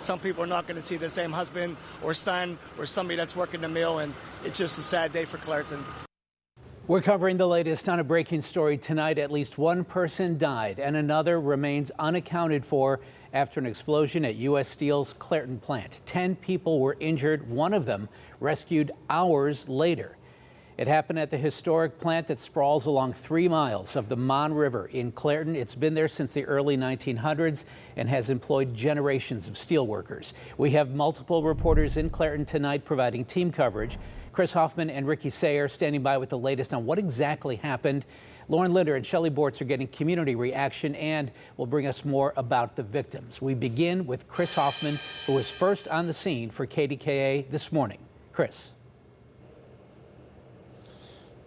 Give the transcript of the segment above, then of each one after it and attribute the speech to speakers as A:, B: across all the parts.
A: some people are not going to see the same husband or son or somebody that's working the mill, and it's just a sad day for Clairton.
B: We're covering the latest on a breaking story tonight. At least one person died and another remains unaccounted for after an explosion at U.S. Steel's Clairton plant. 10 people were injured, one of them rescued hours later. It happened at the historic plant that sprawls along 3 miles of the Mon River in Clairton. It's been there since the early 1900s and has employed generations of steel workers. We have multiple reporters in Clairton tonight providing team coverage. Chris Hoffman and Ricky Sayer standing by with the latest on what exactly happened. Lauren Linder and Shelley Bortz are getting community reaction and will bring us more about the victims. We begin with Chris Hoffman, who was first on the scene for KDKA this morning. Chris.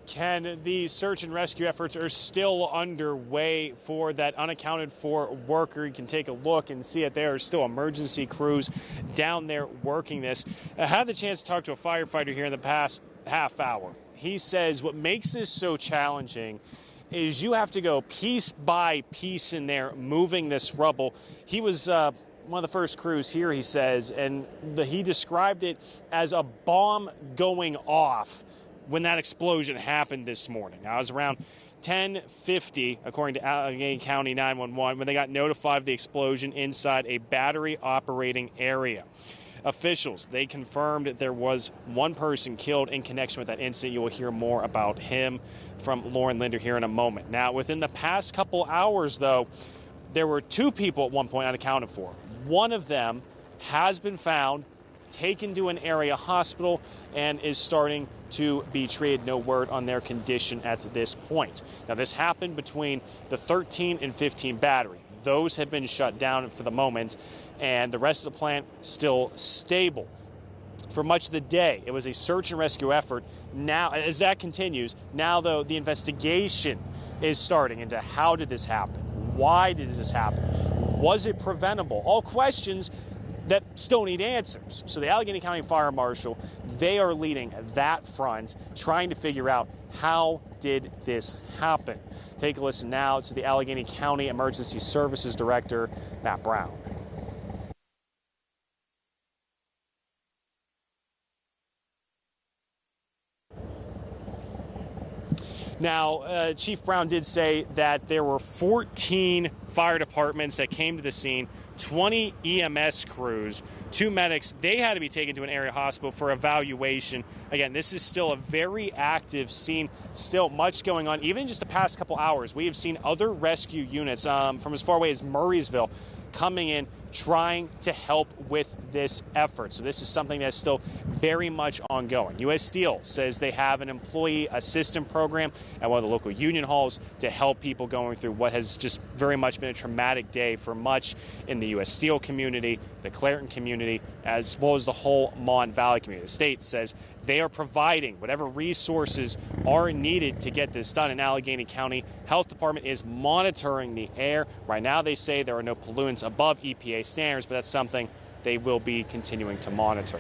C: Ken, the search and rescue efforts are still underway for that unaccounted for worker. You can take a look and see it. There are still emergency crews down there working this. I had the chance to talk to a firefighter here in the past half hour. He says what makes this so challenging is you have to go piece by piece in there moving this rubble. He was one of the first crews here, he says, and he described it as a bomb going off when that explosion happened this morning. Now, it was around 10:50, according to Allegheny County 911, when they got notified of the explosion inside a battery operating area. Officials, they confirmed that there was one person killed in connection with that incident. You will hear more about him from Lauren Linder here in a moment. Now, within the past couple hours, though, there were 2 people at one point unaccounted for. One of them has been found, taken to an area hospital, and is starting to be treated. No word on their condition at this point. Now, this happened between the 13 and 15 battery. Those have been shut down for the moment, and the rest of the plant still stable. For much of the day, it was a search and rescue effort. Now, as that continues, now, though, the investigation is starting into how did this happen? Why did this happen? Was it preventable? All questions that still need answers. So the Allegheny County Fire Marshal, they are leading that front, trying to figure out how did this happen. Take a listen now to the Allegheny County Emergency Services Director, Matt Brown. Now, Chief Brown did say that there were 14 fire departments that came to the scene, 20 EMS crews, 2 medics. They had to be taken to an area hospital for evaluation. Again, this is still a very active scene, still much going on. Even in just the past couple hours, we have seen other rescue units from as far away as Murraysville coming in, trying to help with this effort. So this is something that's still very much ongoing. U.S. Steel says they have an employee assistance program at one of the local union halls to help people going through what has just very much been a traumatic day for much in the U.S. Steel community, the Clairton community, as well as the whole Mon Valley community. The state says they are providing whatever resources are needed to get this done. In Allegheny County Health Department is monitoring the air. Right now they say there are no pollutants above EPA standards, but that's something they will be continuing to monitor.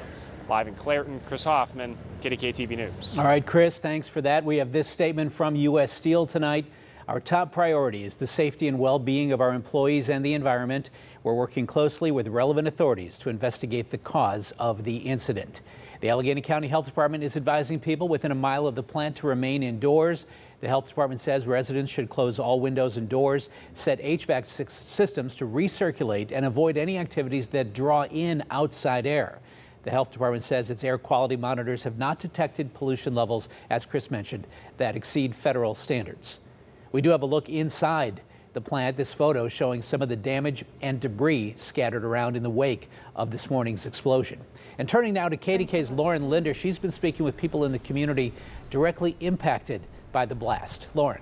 C: Live in Clairton, Chris Hoffman, KDKA-TV News.
B: All right, Chris, thanks for that. We have this statement from U.S. Steel tonight. Our top priority is the safety and well-being of our employees and the environment. We're working closely with relevant authorities to investigate the cause of the incident. The Allegheny County Health Department is advising people within a mile of the plant to remain indoors. The health department says residents should close all windows and doors, set HVAC systems to recirculate, and avoid any activities that draw in outside air. The health department says its air quality monitors have not detected pollution levels, as Chris mentioned, that exceed federal standards. We do have a look inside the plant. This photo showing some of the damage and debris scattered around in the wake of this morning's explosion. And turning now to KDKA's Lauren Linder. She's been speaking with people in the community directly impacted by the blast. Lauren.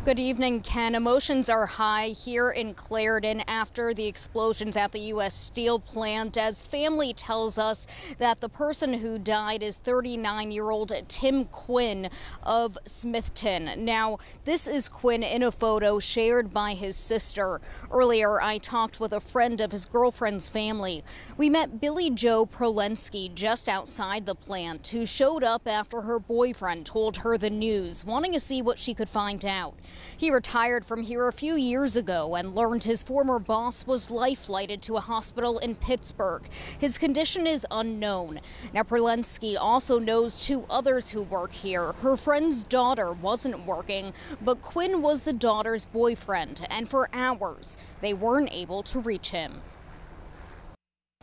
D: Good evening, Ken. Emotions are high here in Clairton after the explosions at the U.S. Steel plant, as family tells us that the person who died is 39-year-old Tim Quinn of Smithton. Now, this is Quinn in a photo shared by his sister. Earlier, I talked with a friend of his girlfriend's family. We met Billy Jo Prolensky just outside the plant, who showed up after her boyfriend told her the news, wanting to see what she could find out. He retired from here a few years ago and learned his former boss was life-flighted to a hospital in Pittsburgh. His condition is unknown. Now, Prolensky also knows two others who work here. Her friend's daughter wasn't working, but Quinn was the daughter's boyfriend, and for hours, they weren't able to reach him.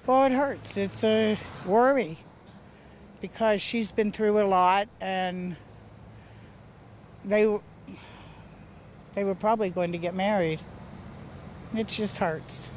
E: Well, it hurts. It's a worry because she's been through a lot, and they were probably going to get married. It just hurts.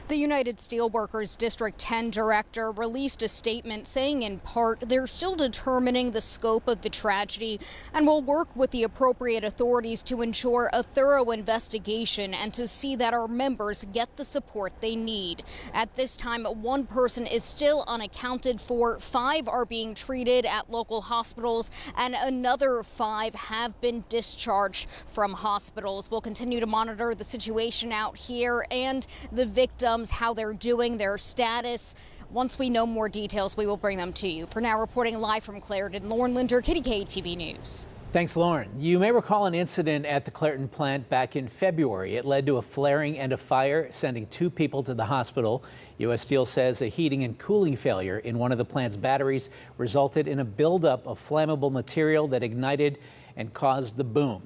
D: The United Steelworkers District 10 director released a statement saying in part they're still determining the scope of the tragedy and will work with the appropriate authorities to ensure a thorough investigation and to see that our members get the support they need. At this time, one person is still unaccounted for, 5 are being treated at local hospitals, and another 5 have been discharged from hospitals. We'll continue to monitor the situation out here and the victims, how they're doing, their status. Once we know more details, we will bring them to you. For now, reporting live from Clairton, Lauren Linder, KDKA-TV News.
B: Thanks, Lauren. You may recall an incident at the Clairton plant back in February. It led to a flaring and a fire, sending 2 people to the hospital. U.S. Steel says a heating and cooling failure in one of the plant's batteries resulted in a buildup of flammable material that ignited and caused the boom.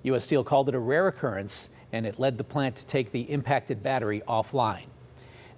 B: U.S. Steel called it a rare occurrence, and it led the plant to take the impacted battery offline.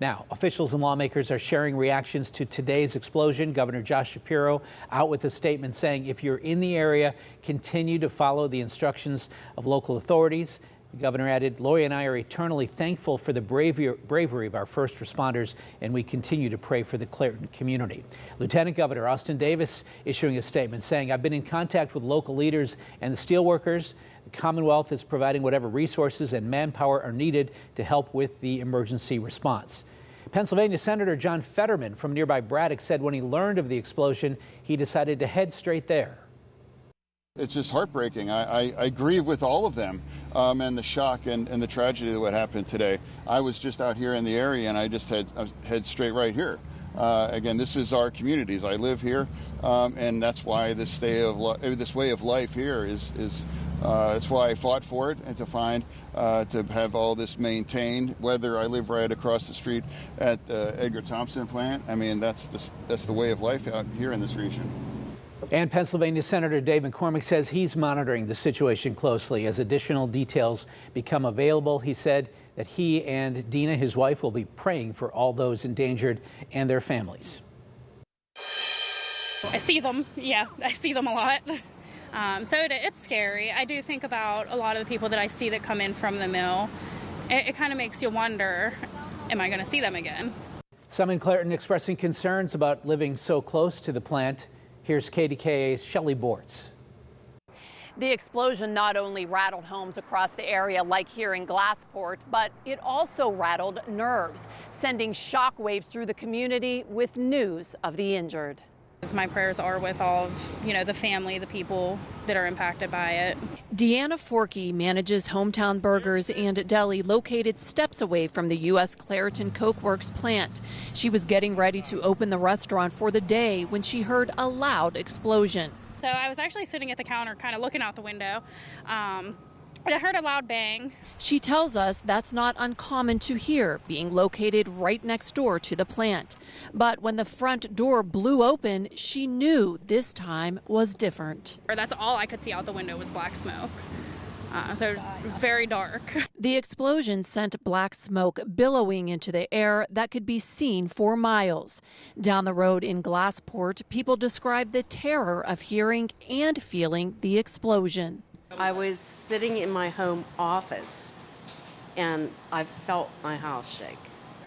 B: Now, officials and lawmakers are sharing reactions to today's explosion. Governor Josh Shapiro out with a statement saying if you're in the area, continue to follow the instructions of local authorities. The governor added, Lori and I are eternally thankful for the bravery of our first responders, and we continue to pray for the Clairton community. Lieutenant Governor Austin Davis issuing a statement saying, I've been in contact with local leaders and the steelworkers. The Commonwealth is providing whatever resources and manpower are needed to help with the emergency response. Pennsylvania Senator John Fetterman from nearby Braddock said when he learned of the explosion, he decided to head straight there.
F: It's just heartbreaking. I grieve with all of them and the shock and the tragedy of what happened today. I was just out here in the area and I just head straight right here. Again, this is our communities. I live here, and that's why this way of life here is that's why I fought for it, and to have all this maintained. Whether I live right across the street at the Edgar Thompson plant, I mean that's the way of life out here in this region.
B: And Pennsylvania Senator Dave McCormick says he's monitoring the situation closely as additional details become available. He said that he and Dina, his wife, will be praying for all those endangered and their families.
G: I see them, yeah, I see them a lot. It's scary. I do think about a lot of the people that I see that come in from the mill. It kind of makes you wonder, am I going to see them again?
B: Some in Clairton expressing concerns about living so close to the plant. Here's KDKA's Shelley Bortz.
H: The explosion not only rattled homes across the area like here in Glassport, but it also rattled nerves, sending shock waves through the community with news of the injured.
G: My prayers are with all of, the family, the people that are impacted by it.
H: Deanna Forkey manages Hometown Burgers and Deli located steps away from the U.S. Clairton Coke Works plant. She was getting ready to open the restaurant for the day when she heard a loud explosion.
G: So I was actually sitting at the counter kind of looking out the window. And I heard a loud bang.
H: She tells us that's not uncommon to hear, being located right next door to the plant. But when the front door blew open, she knew this time was different.
G: That's all I could see out the window was black smoke. So it was very dark.
H: The explosion sent black smoke billowing into the air that could be seen for miles. Down the road in Glassport, people describe the terror of hearing and feeling the explosion.
I: I was sitting in my home office and I felt my house shake.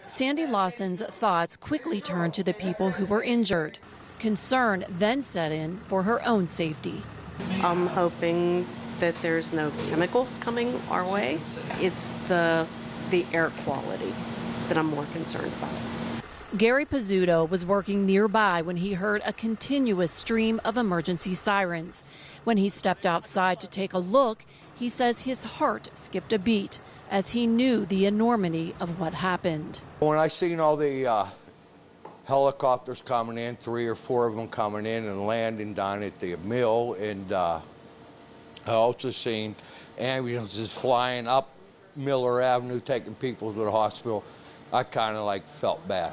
H: Sandy Lawson's thoughts quickly turned to the people who were injured. Concern then set in for her own safety.
I: I'm hoping that there's no chemicals coming our way. It's the air quality that I'm more concerned about.
H: Gary Pizzuto was working nearby when he heard a continuous stream of emergency sirens. When he stepped outside to take a look, he says his heart skipped a beat as he knew the enormity of what happened.
J: When I seen all the helicopters coming in, 3 or 4 of them coming in and landing down at the mill. And I also seen ambulances flying up Miller Avenue, taking people to the hospital. I kind of like felt bad.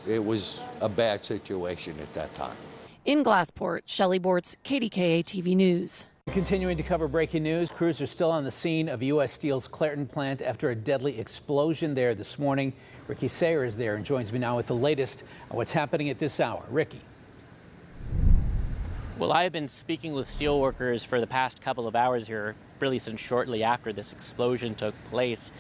J: It was a bad situation at that time.
H: In Glassport, Shelley Bortz, KDKA-TV News.
B: Continuing to cover breaking news, crews are still on the scene of U.S. Steel's Clairton plant after a deadly explosion there this morning. Ricky Sayer is there and joins me now with the latest on what's happening at this hour. Ricky.
K: Well, I have been speaking with steelworkers for the past couple of hours here, really since shortly after this explosion took place.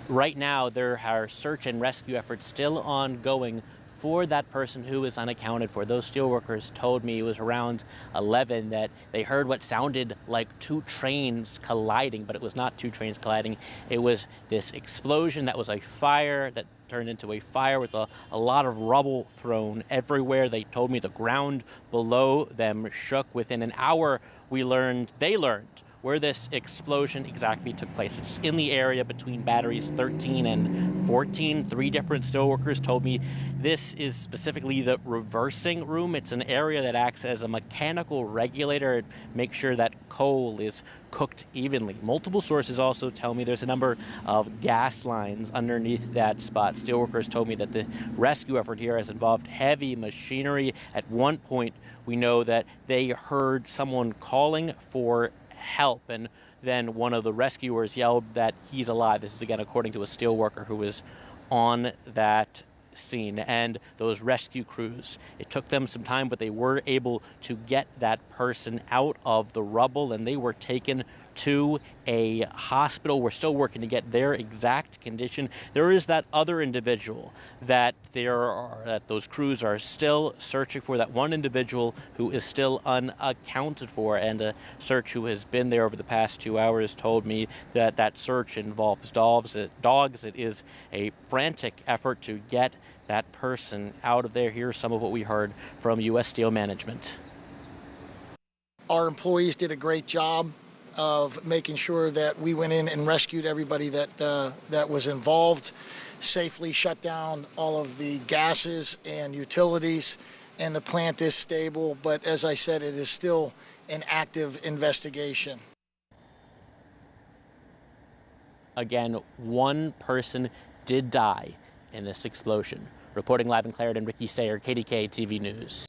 K: Right now, there are search and rescue efforts still ongoing for that person who is unaccounted for. Those steelworkers told me it was around 11 that they heard what sounded like 2 trains colliding, but it was not 2 trains colliding. It was this explosion that was a fire that turned into a fire with a lot of rubble thrown everywhere. They told me the ground below them shook. Within an hour, they learned where this explosion exactly took place. It's in the area between batteries 13 and 14. 3 different steelworkers told me this is specifically the reversing room. It's an area that acts as a mechanical regulator to make sure that coal is cooked evenly. Multiple sources also tell me there's a number of gas lines underneath that spot. Steelworkers told me that the rescue effort here has involved heavy machinery. At one point, we know that they heard someone calling for help, and then one of the rescuers yelled that he's alive. This is again according to a steelworker who was on that scene. And those rescue crews, it took them some time, but they were able to get that person out of the rubble, and they were taken to a hospital. We're still working to get their exact condition. There is that other individual that those crews are still searching for, that one individual who is still unaccounted for, and a search who has been there over the past 2 hours told me that that search involves dogs. It is a frantic effort to get that person out of there. Here's some of what we heard from U.S. Steel management.
L: Our employees did a great job of making sure that we went in and rescued everybody that was involved, safely shut down all of the gases and utilities, and the plant is stable. But as I said, it is still an active investigation.
K: Again, 1 person did die in this explosion. Reporting live in Clairton, Ricky Sayer, KDKA-TV News.